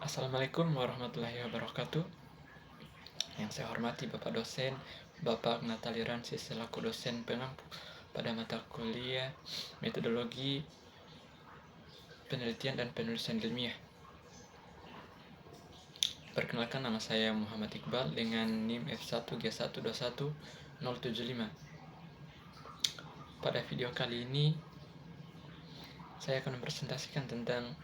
Assalamualaikum warahmatullahi wabarakatuh. Yang saya hormati Bapak dosen, Bapak Natali Ransi selaku dosen pengampu pada mata kuliah Metodologi Penelitian dan Penulisan Ilmiah. Perkenalkan, nama saya Muhammad Iqbal dengan NIM F1G121075. Pada video kali ini saya akan mempresentasikan tentang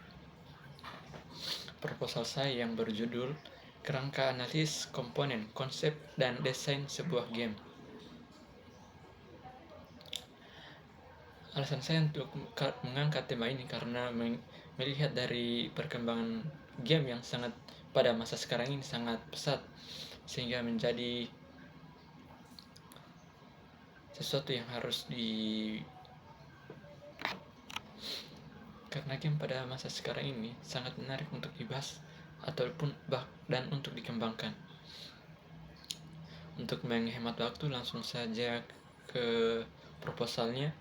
proposal saya yang berjudul Kerangka Analisis Komponen, Konsep, dan Desain Sebuah Game. Alasan saya untuk mengangkat tema ini karena melihat dari perkembangan game yang sangat pada masa sekarang ini sangat pesat, sehingga menjadi sesuatu yang harus karena game pada masa sekarang ini sangat menarik untuk dibahas ataupun dan untuk dikembangkan. Untuk menghemat waktu, langsung saja ke proposalnya.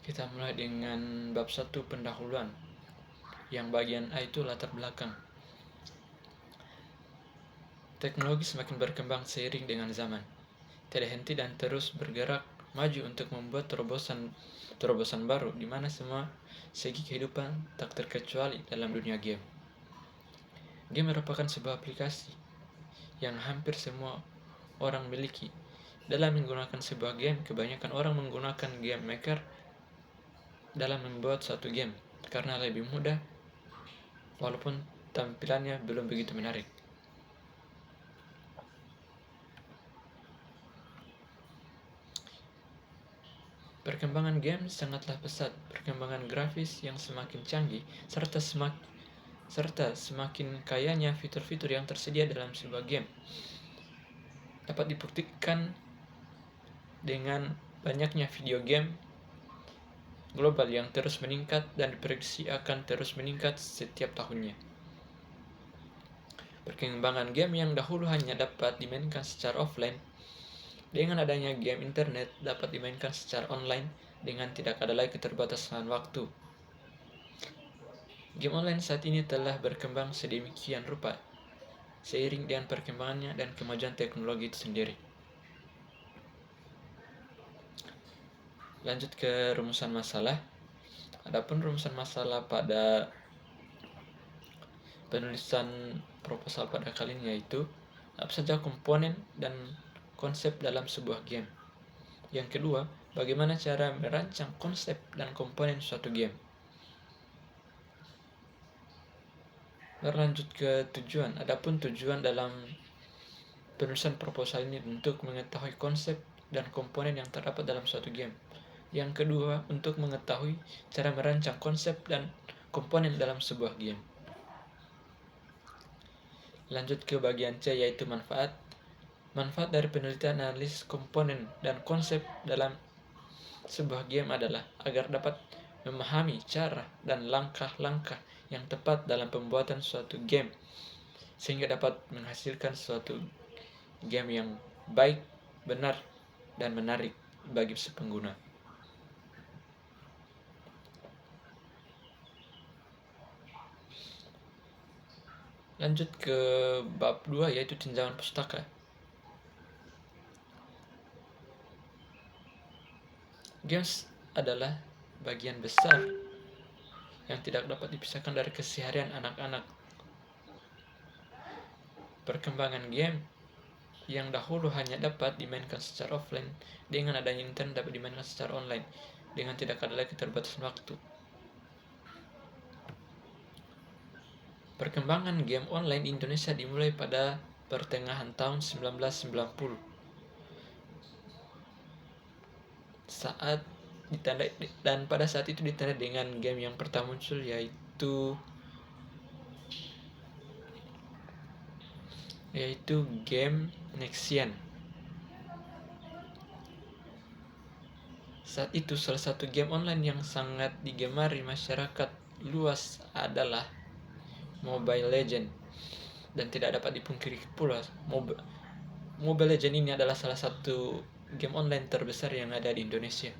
Kita mulai dengan bab 1, pendahuluan, yang bagian A itu latar belakang. Teknologi semakin berkembang seiring dengan zaman, tidak henti dan terus bergerak maju untuk membuat terobosan baru di mana semua segi kehidupan tak terkecuali dalam dunia game. Game merupakan sebuah aplikasi yang hampir semua orang miliki. Dalam menggunakan sebuah game, kebanyakan orang menggunakan game maker dalam membuat suatu game karena lebih mudah walaupun tampilannya belum begitu menarik. Perkembangan game sangatlah pesat. Perkembangan grafis yang semakin canggih serta semakin kayanya fitur-fitur yang tersedia dalam sebuah game dapat dibuktikan dengan banyaknya video game global yang terus meningkat dan diprediksi akan terus meningkat setiap tahunnya. Perkembangan game yang dahulu hanya dapat dimainkan secara offline, dengan adanya game internet dapat dimainkan secara online dengan tidak ada lagi keterbatasan waktu. Game online saat ini telah berkembang sedemikian rupa seiring dengan perkembangannya dan kemajuan teknologi itu sendiri. Lanjut ke rumusan masalah. Adapun rumusan masalah pada penulisan proposal pada kali ini yaitu apa saja komponen dan konsep dalam sebuah game. Yang kedua, bagaimana cara merancang konsep dan komponen suatu game. Berlanjut ke tujuan. Adapun tujuan dalam penulisan proposal ini untuk mengetahui konsep dan komponen yang terdapat dalam suatu game. Yang kedua, untuk mengetahui cara merancang konsep dan komponen dalam sebuah game. Lanjut ke bagian C, yaitu manfaat. Manfaat dari penelitian analisis komponen dan konsep dalam sebuah game adalah agar dapat memahami cara dan langkah-langkah yang tepat dalam pembuatan suatu game, sehingga dapat menghasilkan suatu game yang baik, benar, dan menarik bagi si pengguna. Lanjut ke bab 2, yaitu tinjauan pustaka. Games adalah bagian besar yang tidak dapat dipisahkan dari keseharian anak-anak. Perkembangan game yang dahulu hanya dapat dimainkan secara offline, dengan adanya internet dapat dimainkan secara online dengan tidak ada lagi keterbatasan waktu. Perkembangan game online di Indonesia dimulai pada pertengahan tahun 1990. Pada saat itu ditandai dengan game yang pertama muncul, yaitu game Nexian. Saat itu salah satu game online yang sangat digemari masyarakat luas adalah Mobile Legends, dan tidak dapat dipungkiri pula Mobile Legends ini adalah salah satu game online terbesar yang ada di Indonesia.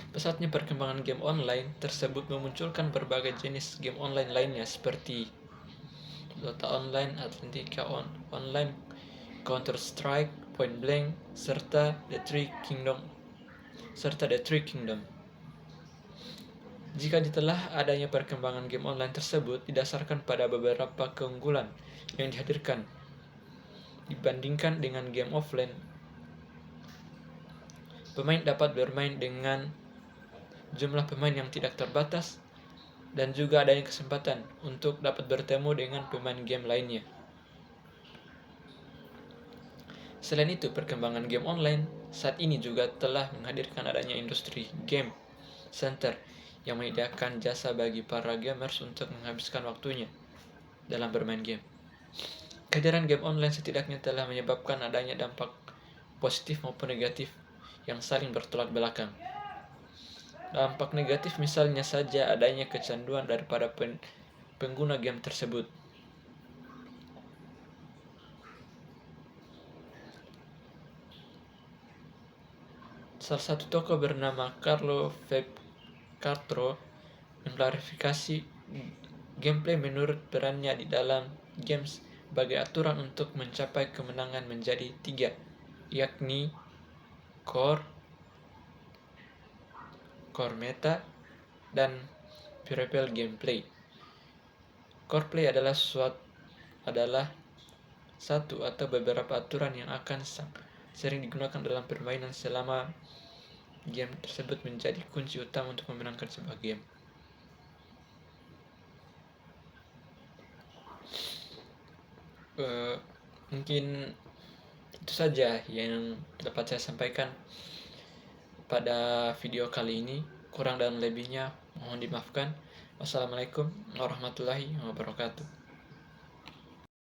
Pesatnya perkembangan game online tersebut memunculkan berbagai jenis game online lainnya seperti Dota Online, Atlantica Online, Counter-Strike, Point Blank, serta The Three Kingdom. Jika ditelah, adanya perkembangan game online tersebut didasarkan pada beberapa keunggulan yang dihadirkan dibandingkan dengan game offline. Pemain dapat bermain dengan jumlah pemain yang tidak terbatas, dan juga adanya kesempatan untuk dapat bertemu dengan pemain game lainnya. Selain itu, perkembangan game online saat ini juga telah menghadirkan adanya industri game center yang menyediakan jasa bagi para gamers untuk menghabiskan waktunya dalam bermain game. Kehadiran game online setidaknya telah menyebabkan adanya dampak positif maupun negatif yang saling bertolak belakang. Dampak negatif misalnya saja adanya kecanduan daripada pengguna game tersebut. Salah satu tokoh bernama Carlo Castro mengklarifikasi gameplay menurut perannya di dalam games sebagai aturan untuk mencapai kemenangan menjadi 3, yakni core meta, dan variable gameplay. Core play adalah satu atau beberapa aturan yang akan sering digunakan dalam permainan selama game tersebut menjadi kunci utama untuk memenangkan sebuah game. Mungkin itu saja yang dapat saya sampaikan pada video kali ini. Kurang dan lebihnya mohon dimaafkan. Wassalamualaikum warahmatullahi wabarakatuh.